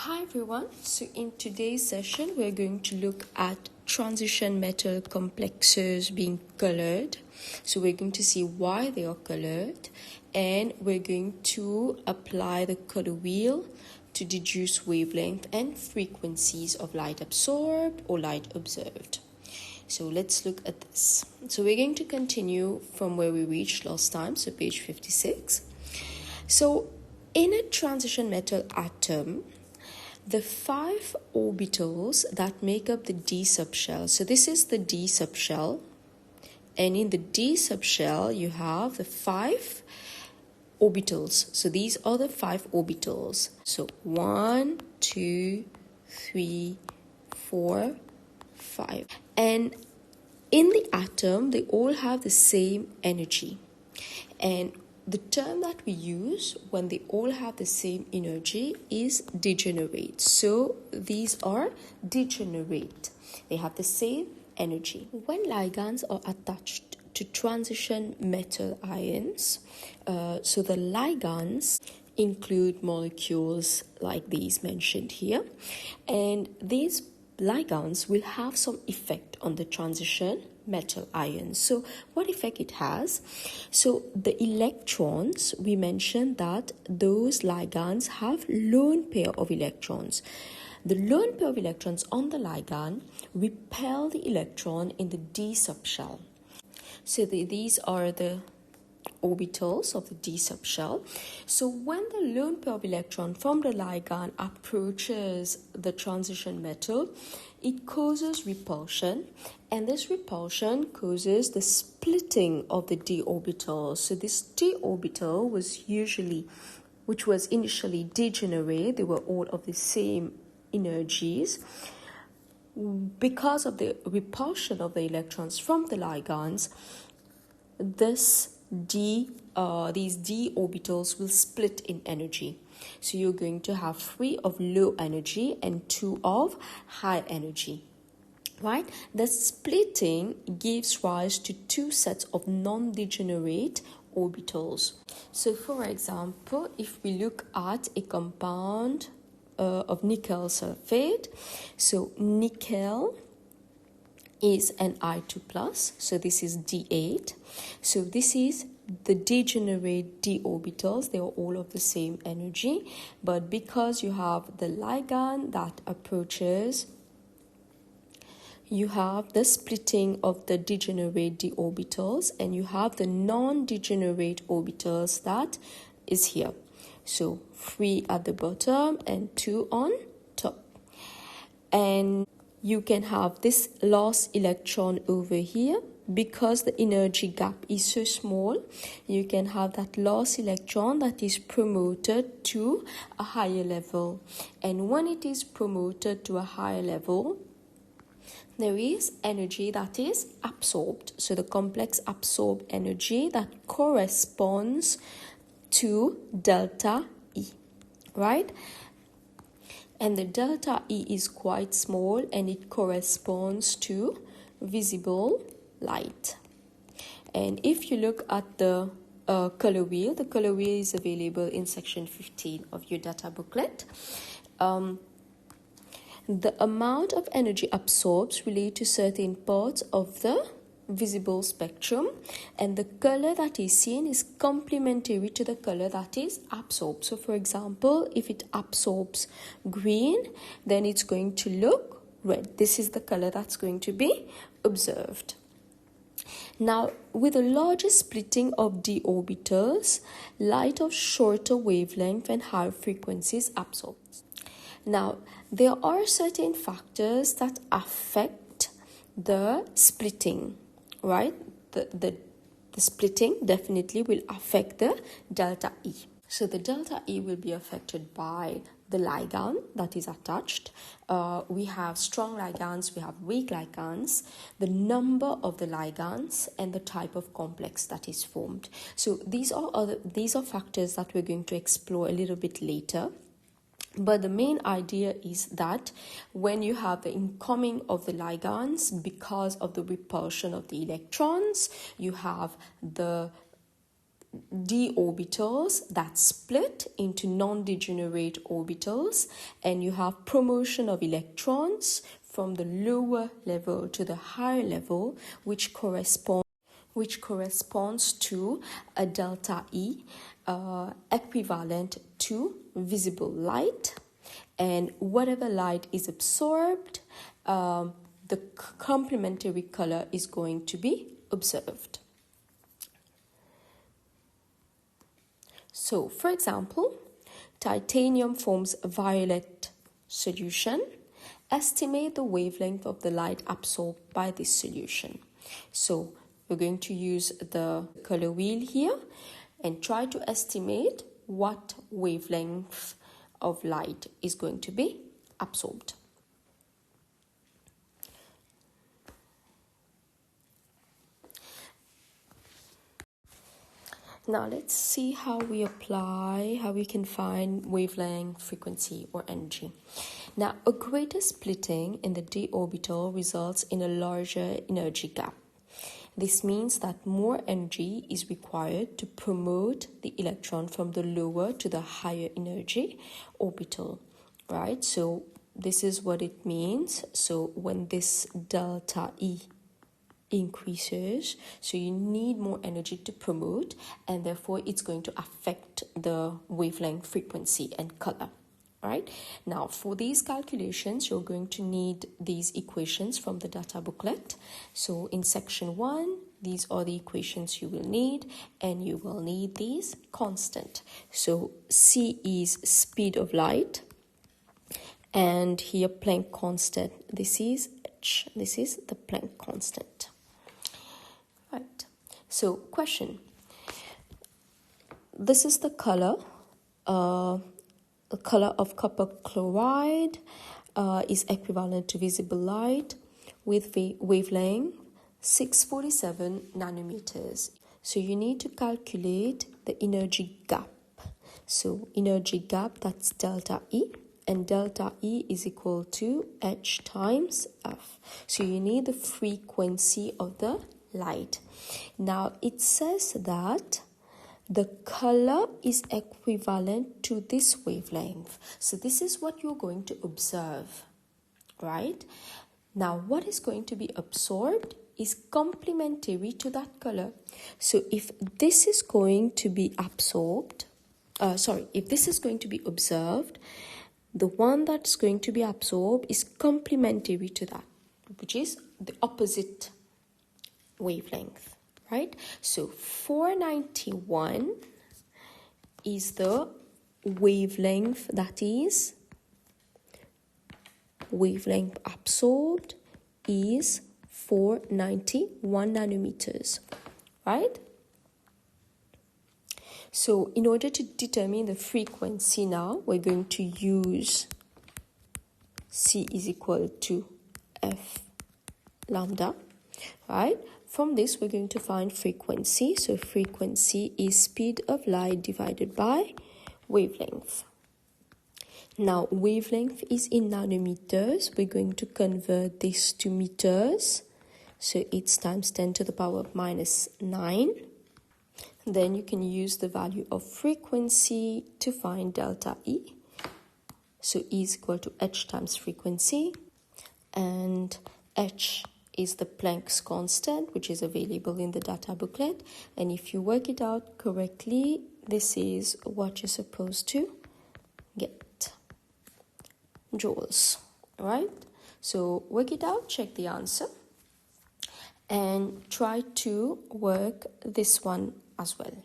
Hi everyone, so in today's session we're going to look at transition metal complexes being colored. So we're going to see why they are colored, and we're going to apply the color wheel to deduce wavelength and frequencies of light absorbed or light observed. So let's look at this. So we're going to continue from where we reached last time, so page 56. So in a transition metal atom, the 5 orbitals that make up the D subshell. So this is the D subshell, and in the D subshell you have the 5 orbitals. So these are the 5 orbitals. So 1, 2, 3, 4, 5. And in the atom, they all have the same energy. And the term that we use when they all have the same energy is degenerate. So these are degenerate. They have the same energy. When ligands are attached to transition metal ions, so the ligands include molecules like these mentioned here, and these ligands will have some effect on the transition metal ions. So what effect it has? So the electrons, we mentioned that those ligands have lone pair of electrons. The lone pair of electrons on the ligand repel the electron in the D subshell. So these are the orbitals of the D subshell. So when the lone pair of electron from the ligand approaches the transition metal, it causes repulsion, and this repulsion causes the splitting of the D orbital. So this D orbital which was initially degenerate, they were all of the same energies. Because of the repulsion of the electrons from the ligands, these D orbitals will split in energy. So you're going to have 3 of low energy and 2 of high energy, right? The splitting gives rise to 2 sets of non-degenerate orbitals. So for example, if we look at a compound of nickel sulfate, so nickel is an I2+, so this is D8. So this is the degenerate D orbitals. They are all of the same energy, but because you have the ligand that approaches, you have the splitting of the degenerate D orbitals, and you have the non-degenerate orbitals that is here. So 3 at the bottom and 2 on top. And you can have this lost electron over here. Because the energy gap is so small, you can have that lost electron that is promoted to a higher level. And when it is promoted to a higher level, there is energy that is absorbed. So the complex absorbed energy that corresponds to delta E, right? And the delta E is quite small, and it corresponds to visible light. And if you look at the color wheel, the color wheel is available in section 15 of your data booklet. The amount of energy absorbed relates to certain parts of the visible spectrum, and the color that is seen is complementary to the color that is absorbed. So for example, if it absorbs green, then it's going to look red. This is the color that's going to be observed. Now, with a larger splitting of D orbitals, light of shorter wavelength and higher frequencies absorbed. Now, there are certain factors that affect the splitting, right? The splitting definitely will affect the delta E. So the delta E will be affected by the ligand that is attached. We have strong ligands, we have weak ligands, the number of the ligands, and the type of complex that is formed. So these are factors that we're going to explore a little bit later. But the main idea is that when you have the incoming of the ligands, because of the repulsion of the electrons, you have the d orbitals that split into non-degenerate orbitals, and you have promotion of electrons from the lower level to the higher level, which corresponds to a delta E equivalent to visible light. And whatever light is absorbed, the complementary color is going to be observed. So, for example, titanium forms a violet solution. Estimate the wavelength of the light absorbed by this solution. So, we're going to use the color wheel here and try to estimate what wavelength of light is going to be absorbed. Now let's see how we can find wavelength, frequency, or energy. Now, a greater splitting in the d orbital results in a larger energy gap. This means that more energy is required to promote the electron from the lower to the higher energy orbital, right? So this is what it means. So when this delta E increases, so you need more energy to promote, and therefore it's going to affect the wavelength, frequency, and color. All right, now for these calculations you're going to need these equations from the data booklet. So in section 1, these are the equations you will need, and you will need these constant. So c is speed of light, and here Planck constant, this is h, this is the Planck constant. Right. So question. This is the color. The color of copper chloride is equivalent to visible light with wavelength 647 nanometers. So you need to calculate the energy gap. So energy gap, that's delta E, and delta E is equal to h times f. So you need the frequency of the light. Now it says that the color is equivalent to this wavelength. So this is what you're going to observe, right? Now what is going to be absorbed is complementary to that color. So if this is going to be absorbed, if this is going to be observed, the one that's going to be absorbed is complementary to that, which is the opposite wavelength, right? So 491 is the wavelength, that is wavelength absorbed is 491 nanometers, right? So in order to determine the frequency now, we're going to use C is equal to F lambda, right? From this, we're going to find frequency. So frequency is speed of light divided by wavelength. Now, wavelength is in nanometers. We're going to convert this to meters. So it's times 10 to the power minus 9. Then you can use the value of frequency to find delta E. So E is equal to h times frequency. And h is the Planck's constant, which is available in the data booklet. And if you work it out correctly, this is what you're supposed to get. Joules, right? So work it out, check the answer, and try to work this one as well.